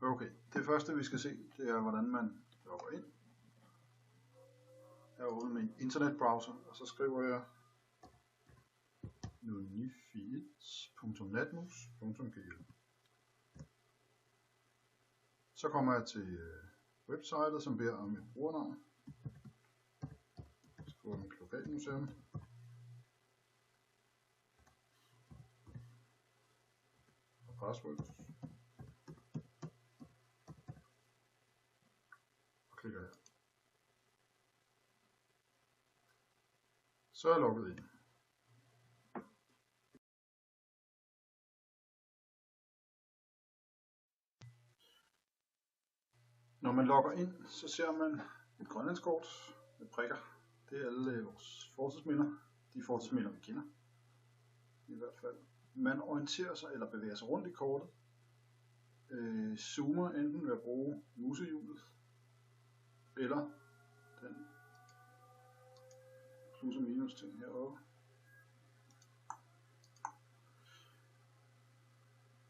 Okay, det første vi skal se, det er hvordan man logger ind. Jeg åbner min internetbrowser, og så skriver jeg nunifeeds.natmus.gl. Så kommer jeg til websitet, som beder om et brugernavn. Jeg skriver mit lokalmuseum. Og password. Og klikker her. Så er jeg logget ind. Når man logger ind, så ser man et grønlandskort med prikker. Det er alle vores fortidsminder. De fortidsminder, vi kender. I hvert fald. Man orienterer sig eller bevæger sig rundt i kortet. Zoomer enten ved at bruge musehjulet eller den plus og minus ting heroppe.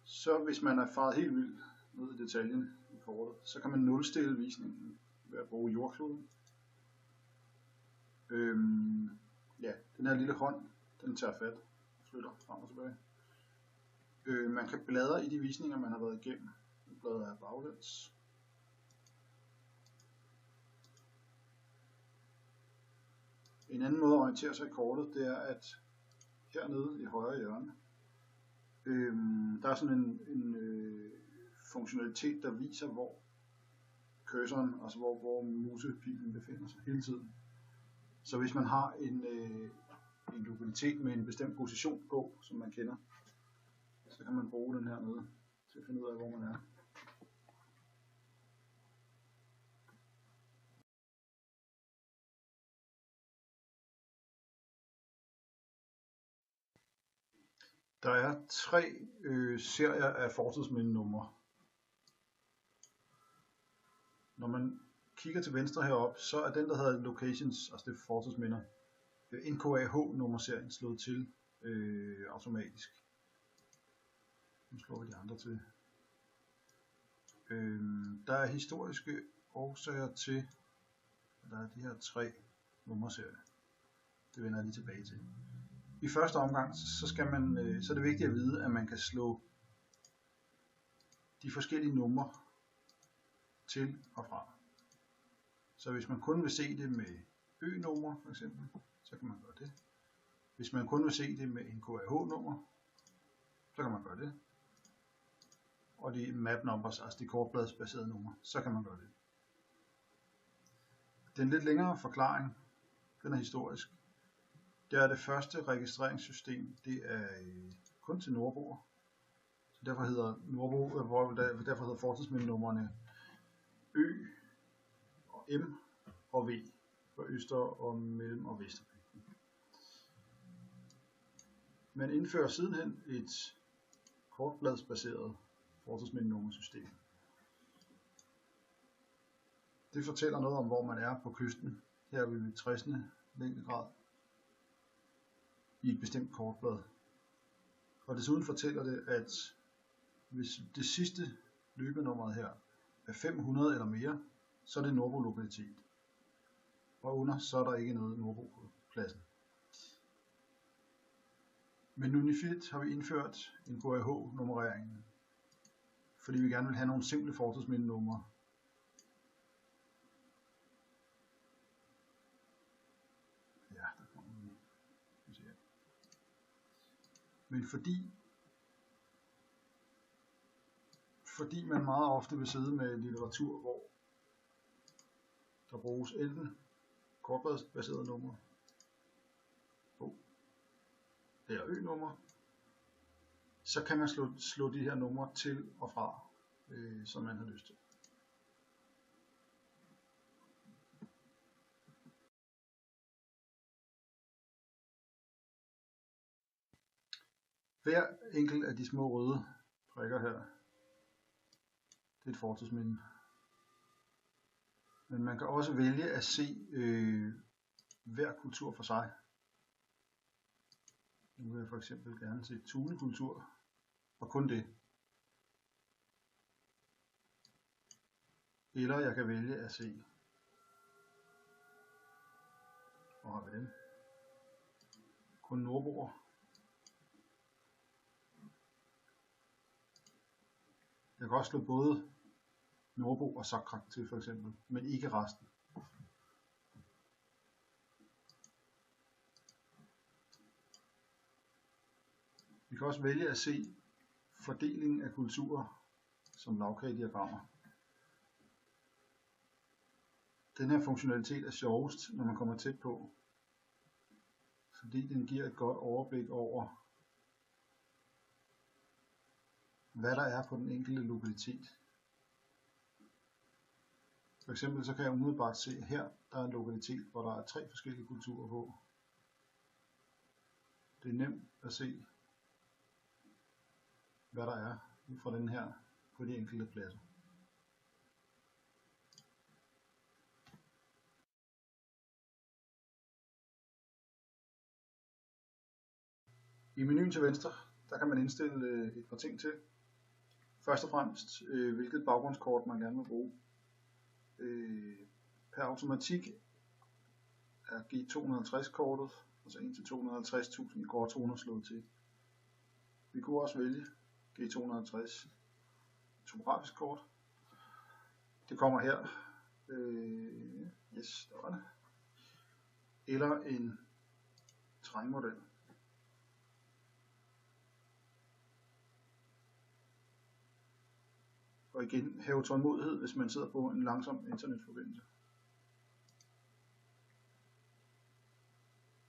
Så hvis man er faret helt vildt ned i detaljen i kortet, så kan man nulstille visningen ved at bruge jordkloden. Ja, den her lille hånd, den tager fat, flytter frem og tilbage. Man kan bladre i de visninger, man har været igennem. Nu bladrer jeg baglæns. En anden måde at orientere sig i kortet, det er at hernede i højre hjørne, der er sådan en funktionalitet, der viser, hvor cursoren, altså hvor musepilen befinder sig hele tiden. Så hvis man har en lokalitet med en bestemt position på, som man kender, så kan man bruge den hernede til at finde ud af, hvor man er. Der er 3 serier af fortidsmindenumre. Når man kigger til venstre heroppe, så er den, der hedder Locations, altså det er fortidsminder, NKAH-nummerserien slået til automatisk. Nu slår vi de andre til. Der er historiske årsager til, at der er de her 3 nummerserier. Det vender jeg lige tilbage til. I første omgang, så er det vigtigt at vide, at man kan slå de forskellige numre til og fra. Så hvis man kun vil se det med ø-nummer for eksempel, så kan man gøre det. Hvis man kun vil se det med NKAH-nummer, så kan man gøre det. Og de map numbers, altså de kortbladsbaserede numre, så kan man gøre det. Den lidt længere forklaring, den er historisk. Det er det første registreringssystem, det er kun til nordboer. Så derfor hedder fortidsmindenumrene Ø og M og V for Øster- og Mellem- og Vesterbygden. Man indfører sidenhen et kortbladsbaseret fortidsmindenummersystem. Det fortæller noget om, hvor man er på kysten. Her er vi ved 60. længdegrad i et bestemt kortblad. Og desuden fortæller det, at hvis det sidste løbenummeret her er 500 eller mere, så er det Nordbo-lokalitet. Og under, så er der ikke noget Nordbo på pladsen. Med Nunifeed har vi indført en KAH-nummerering, fordi vi gerne vil have nogle simple fortidsmindenumre. Ja, der kommer vi. Men fordi man meget ofte vil sidde med litteratur, hvor der bruges enten kortbladsbaserede numre, det er ø-numre, så kan man slå de her numre til og fra, som man har lyst til. Hver enkelt af de små røde prikker her, det er et fortidsminde. Men man kan også vælge at se hver kultur for sig. Nu vil jeg for eksempel gerne se Thule-kultur, og kun det. Eller jeg kan vælge at se, hvor har vi dem? Kun nordboer. Jeg kan også slå både Nordbo og Sakrak til for eksempel, men ikke resten. Vi kan også vælge at se fordelingen af kulturer som lagkagediagrammer. Den her funktionalitet er sjovest, når man kommer tæt på, fordi den giver et godt overblik over, hvad der er på den enkelte lokalitet. For eksempel så kan jeg umiddelbart se, at her der er en lokalitet, hvor der er 3 forskellige kulturer på. Det er nemt at se, hvad der er ud fra den her på de enkelte pladser. I menuen til venstre, der kan man indstille et par ting til. Først og fremmest, hvilket baggrundskort man gerne vil bruge. Per automatik er G250 kortet, altså 1 til 250.000 i gråtoner slået til. Vi kunne også vælge G250 topografisk kort. Det kommer her. Yes, der var det. Eller en terrænmodel. Og igen, have tålmodighed, hvis man sidder på en langsom internetforbindelse.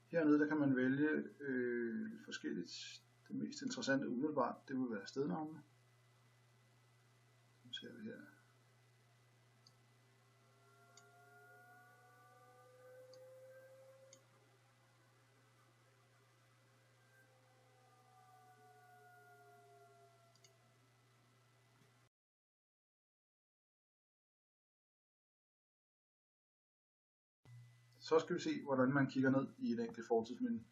Hernede der kan man vælge forskelligt. Det mest interessante umiddelbart, det vil være stednavnene. Nu ser vi her. Så skal vi se, hvordan man kigger ned i et enkelt fortidsminde.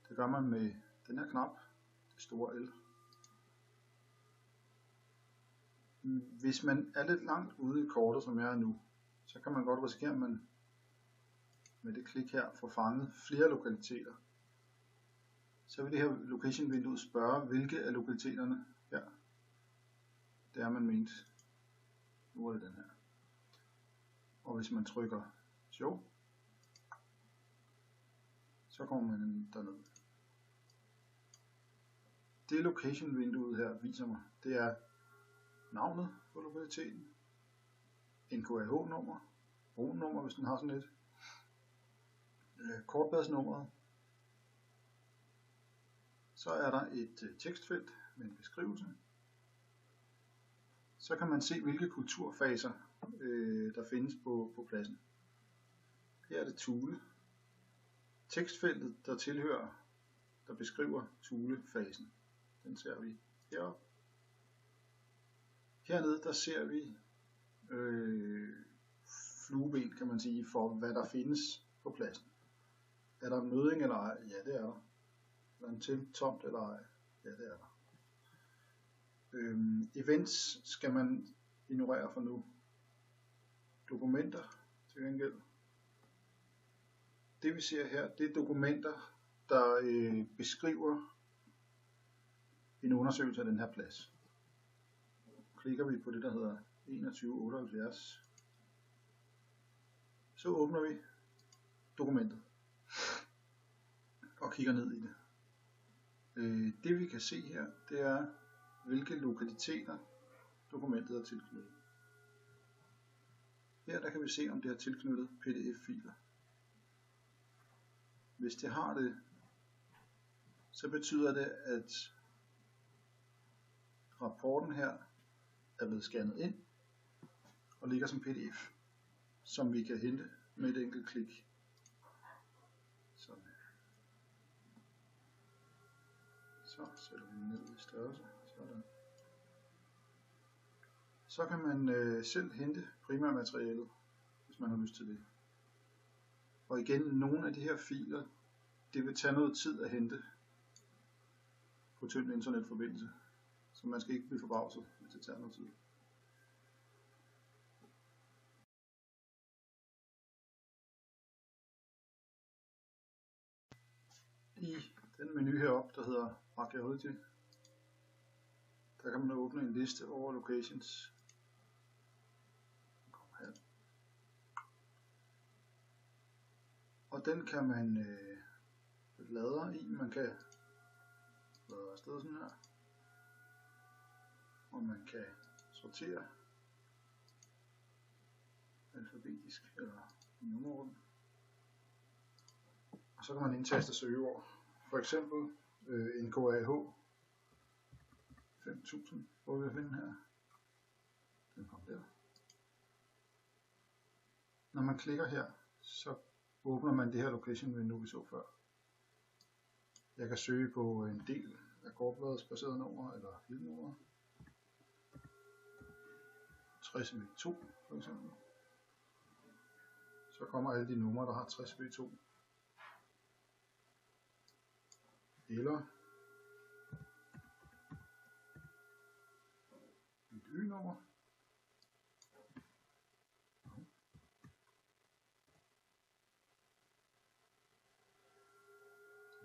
Det gør man med den her knap, det store L. Hvis man er lidt langt ude i kortet, som jeg er nu, så kan man godt risikere, at man med det klik her får fanget flere lokaliteter. Så vil det her location-vindue spørge, hvilke af lokaliteterne her, det er man ment. Nu er det den her. Og hvis man trykker show, så kommer man derned. Det location-vinduet her viser mig, det er navnet på lokaliteten, NKH-nummer, brugernummer, hvis den har sådan et, kortbladsnummeret, så er der et tekstfelt med en beskrivelse. Så kan man se, hvilke kulturfaser der findes på pladsen. Her er det Thule. Tekstfeltet, der beskriver Thule-fasen, den ser vi heroppe. Hernede der ser vi flueben, kan man sige, for hvad der findes på pladsen. Er der en møding eller ej? Ja, det er der. Er der en telt tomt eller ej? Ja, det er der. Events skal man ignorere for nu. Dokumenter til gengæld. Det vi ser her, det er dokumenter, der beskriver en undersøgelse af den her plads. Klikker vi på det, der hedder 2178, så åbner vi dokumentet og kigger ned i det. Det vi kan se her, det er, hvilke lokaliteter dokumentet er tilknyttet. Her der kan vi se, om det er tilknyttet PDF-filer. Hvis det har det, så betyder det, at rapporten her er blevet scannet ind og ligger som PDF, som vi kan hente med et enkelt klik. Sådan. Så sætter vi ned i størrelse. Sådan. Så kan man selv hente primærmaterialet, hvis man har lyst til det. Og igen, nogle af de her filer, det vil tage noget tid at hente på tynd internetforbindelse. Så man skal ikke blive forbavset, hvis det tager noget tid. I den menu heroppe, der hedder Archaeology, der kan man åbne en liste over locations. Og den kan man bladre i. Man kan bladre afsted sådan her. Og man kan sortere alfabetisk eller i nummerorden. Og så kan man indtaste søgeord. For eksempel NKAH 5000, hvor vi finde her. Den kom der. Når man klikker her, så åbner man det her location vindue, vi så før. Jeg kan søge på en del af kortbladets baserede nummer eller hele nummer. 60V2 for eksempel. Så kommer alle de numre, der har 60V2. Eller et Y-nummer.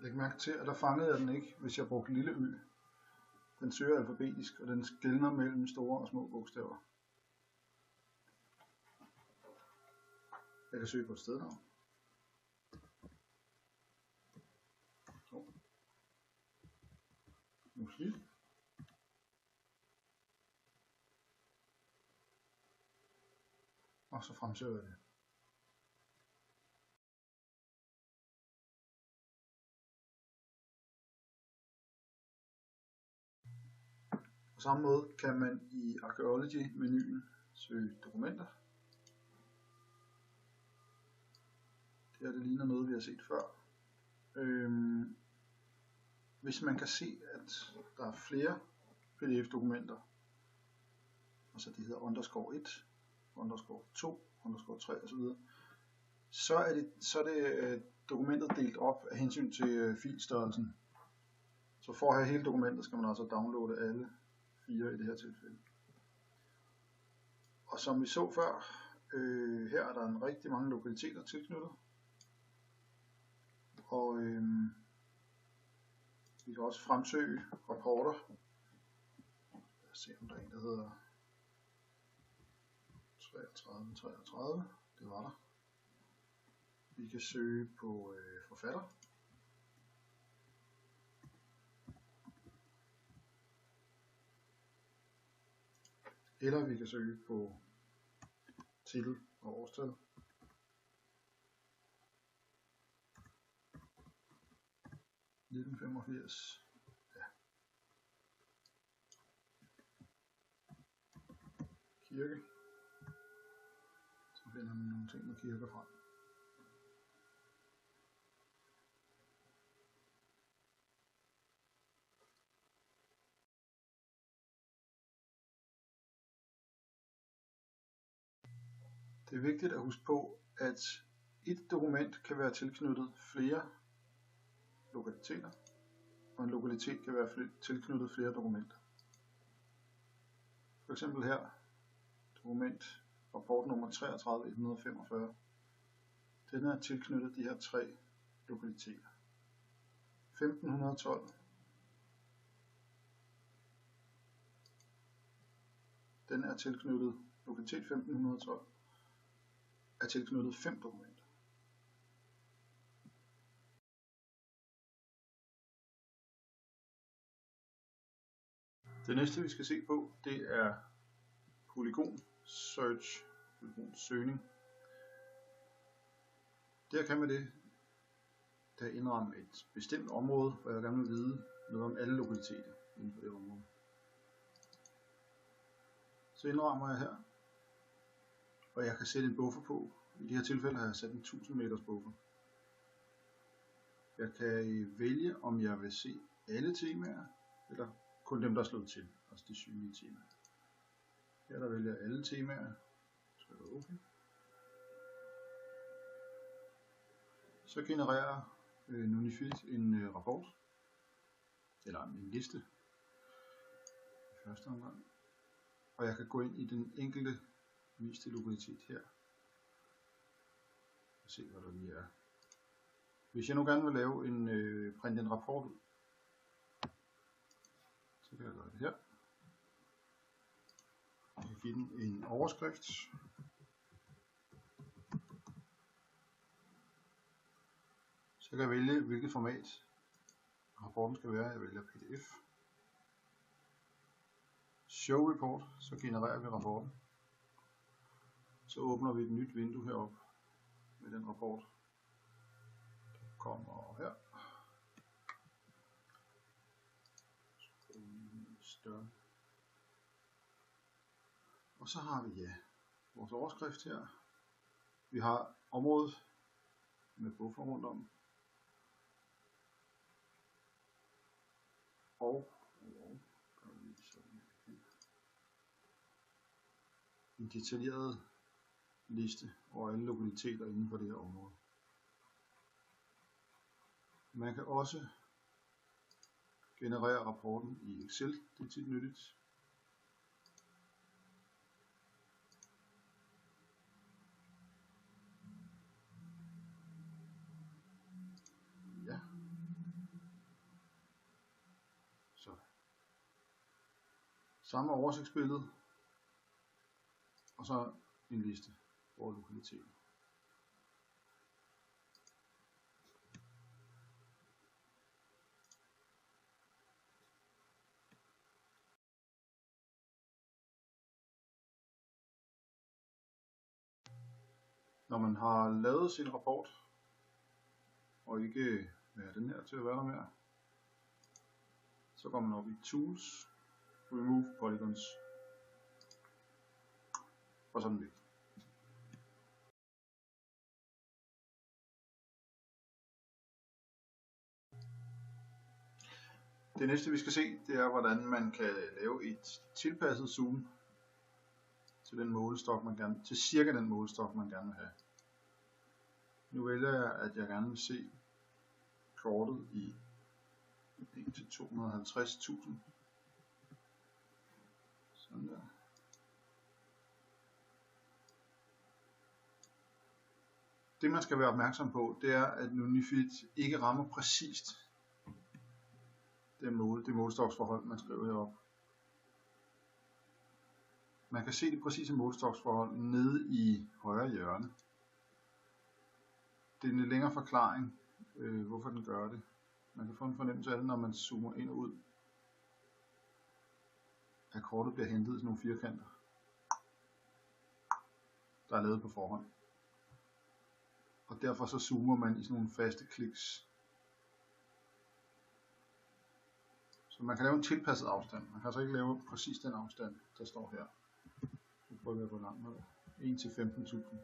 Læg mærke til, at der fangede jeg den ikke, hvis jeg brugte lille y. Den søger alfabetisk, og den skelner mellem store og små bogstaver. Jeg kan søge på et stednavn. Musik. Og så fremsøger jeg det. På samme måde kan man i Archaeology-menuen søge dokumenter. Det her, det ligner noget, vi har set før. Hvis man kan se, at der er flere PDF-dokumenter, altså de hedder underscore 1, underscore 2, underscore 3 osv., så er det dokumentet delt op af hensyn til filstørrelsen. Så for at have hele dokumentet, skal man altså downloade alle 4 i det her tilfælde. Og som vi så før, her er der en rigtig mange lokaliteter tilknyttet. Og vi kan også fremsøge rapporter. Lad os se, om der er en, der hedder 33. Det var der. Vi kan søge på forfatter. Eller vi kan søge på titel og årstal. – 1985. Ja. Kirke. Så finder man nogle ting med kirker frem. Det er vigtigt at huske på, at et dokument kan være tilknyttet flere lokaliteter, og en lokalitet kan være tilknyttet flere dokumenter. For eksempel her, dokument rapport nummer 33145. Den er tilknyttet de her 3 lokaliteter. 1512, den er tilknyttet, lokalitet 1512, er tilknyttet 5 dokumenter. Det næste vi skal se på, det er polygon search, polygon søgning. Der kan man det, der indramme et bestemt område, hvor jeg gerne vil vide noget om alle lokaliteter inden for det område. Så indrammer jeg her, og jeg kan sætte en buffer på. I det her tilfælde har jeg sat en 1000 meters buffer. Jeg kan vælge, om jeg vil se alle temaer, eller kun dem, der er slået til, altså de synlige temaer. Her der vælger jeg alle temaer, trykker OK. Så genererer Nunifit en rapport, eller en liste i første omgang. Og jeg kan gå ind i den enkelte viste lokalitet her og se, hvad der lige er. Hvis jeg nu gerne vil lave printe en rapport ud, så kan jeg gøre det her. Jeg kan give den en overskrift. Så kan jeg vælge, hvilket format rapporten skal være. Jeg vælger PDF. Show report, så genererer vi rapporten. Så åbner vi et nyt vindue heroppe med den rapport. Den kommer her. Større. Og så har vi vores overskrift her. Vi har området med buffer rundt om. Og en detaljeret liste over alle lokaliteter inden for det her område. Man kan også generere rapporten i Excel. Det er tit nyttigt. Ja. Så. Samme oversigtsbillede. Og så en liste over lokaliteter. Når man har lavet sin rapport, og ikke vil have den her til at være der mere, så går man op i Tools, Remove Polygons, og sådan væk. Det næste vi skal se, det er hvordan man kan lave et tilpasset zoom til den målestok man gerne, til cirka den målestok man gerne vil have. Nu vælger jeg, at jeg gerne vil se kortet i 1:250.000. Sådan der. Det man skal være opmærksom på, det er, at Unifit ikke rammer præcist det målestoksforhold, man skriver heroppe. Man kan se det præcise målestoksforhold nede i højre hjørne. Det er en lidt længere forklaring, hvorfor den gør det. Man kan få en fornemmelse af det, når man zoomer ind og ud, at kortet bliver hentet i sådan nogle firkanter, der er lavet på forhånd. Og derfor så zoomer man i sådan nogle faste kliks. Så man kan lave en tilpasset afstand. Man kan altså ikke lave præcis den afstand, der står her. Nu prøver jeg at gå langt med. 1:15.000.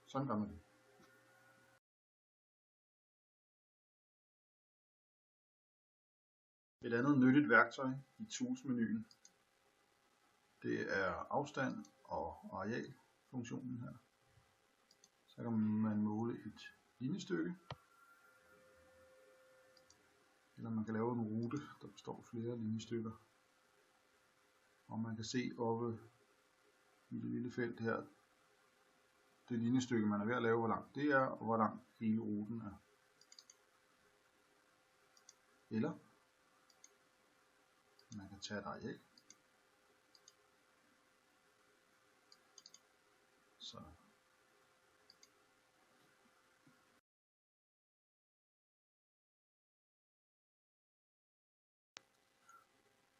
Sådan gør man det. Et andet nyttigt værktøj i Tools-menuen, det er afstand og areal-funktionen her. Så kan man måle et linjestykke, eller man kan lave en rute, der består af flere linjestykker. Og man kan se oppe i det lille felt her, det linjestykke man er ved at lave, hvor langt det er, og hvor lang hele ruten er. Eller man kan tage et areal. Så.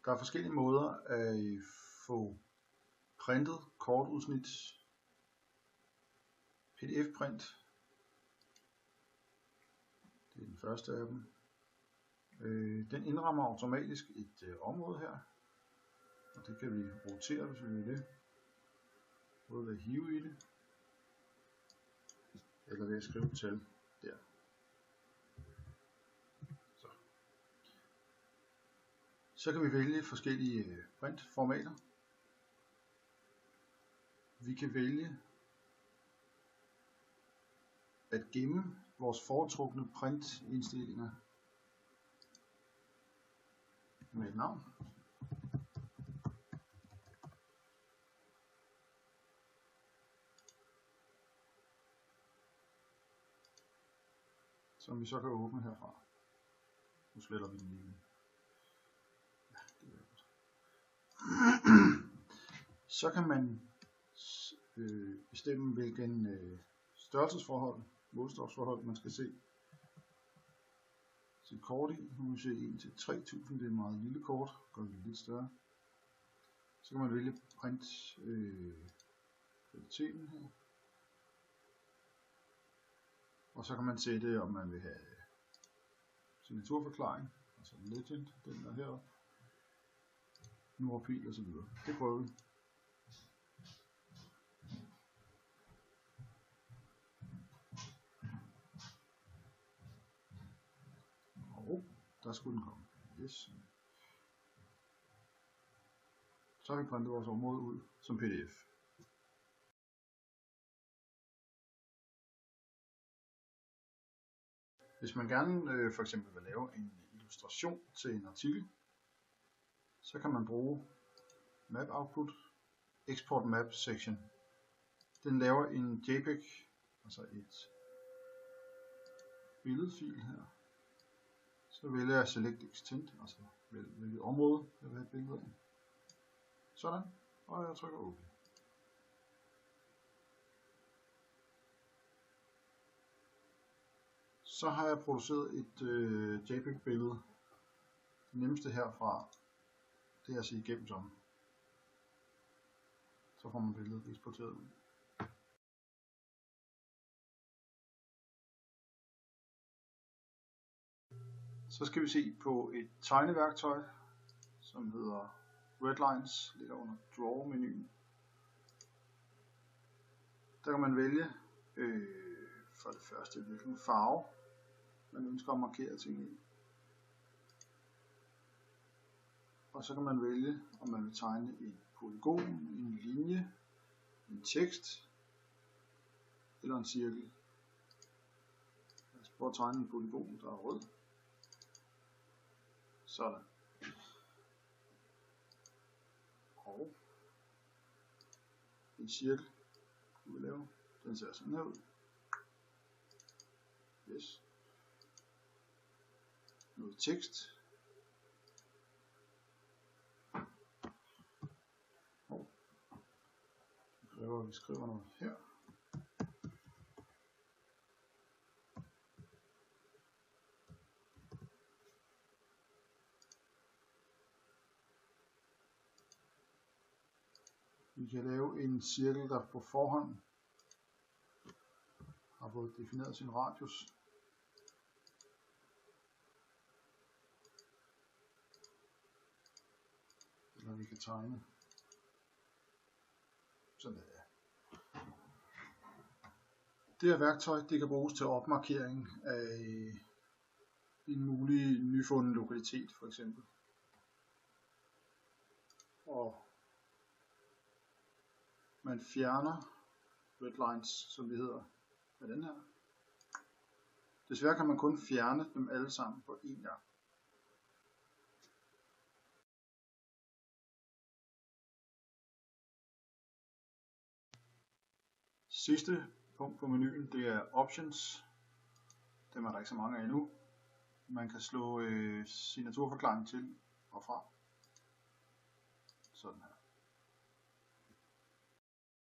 Der er forskellige måder at få printet kortudsnit, PDF-print. Det er den første af dem. Den indrammer automatisk et område her, og det kan vi rotere, hvis vi vil det. Både ved at hive i det, eller ved at skrive et tal der. Så kan vi vælge forskellige printformater. Vi kan vælge at gemme vores foretrukne printindstillinger med et navn. som vi så kan åbne herfra. Nu sletter vi den lige. Ja, det er godt. Så kan man bestemme hvilken størrelsesforhold, målstokforhold man skal se sit kort i. Nu kan vi se 1 til 3000, det er et meget lille kort, gør det lidt større. Så kan man vælge print kvaliteten her. Og så kan man sætte, om man vil have signaturforklaring, altså legend, den der heroppe, Nordpil og så videre. Det prøver vi. Og der skulle den komme. Yes. Så har vi printet vores område ud som PDF. Hvis man gerne for eksempel vil lave en illustration til en artikel, så kan man bruge Map Output, Export Map Section. Den laver en JPEG, altså et billedfil her. Så vælger jeg Select Extend, altså hvilket område jeg vil have et billede af. Sådan, og jeg trykker OK. Så har jeg produceret et JPEG-billede. Det nemmeste herfra, det er at se igennem sådan. Så får man billedet eksporteret ud. Så skal vi se på et tegneværktøj, som hedder Redlines, ligger under Draw-menuen. Der kan man vælge for det første, hvilken farve man ønsker at markere ting i. Og så kan man vælge, om man vil tegne en polygon, en linje, en tekst eller en cirkel. Lad os prøve at tegne en polygon, der er rød. Sådan. Og en cirkel, vi vil lave, den ser sådan her ud. Yes. Noget tekst. Og det kræver, at vi skriver noget her. Vi kan lave en cirkel, der på forhånd har fået defineret sin radius. Eller vi kan tegne sådan der. Det her værktøj, det kan bruges til opmarkering af en mulig nyfunden lokalitet for eksempel. Og man fjerner redlines, som det hedder, med den her. Desværre kan man kun fjerne dem alle sammen på én gang. Sidste punkt på menuen, det er Options. Dem er der ikke så mange af endnu. Man kan slå signaturforklaring til og fra. Sådan her.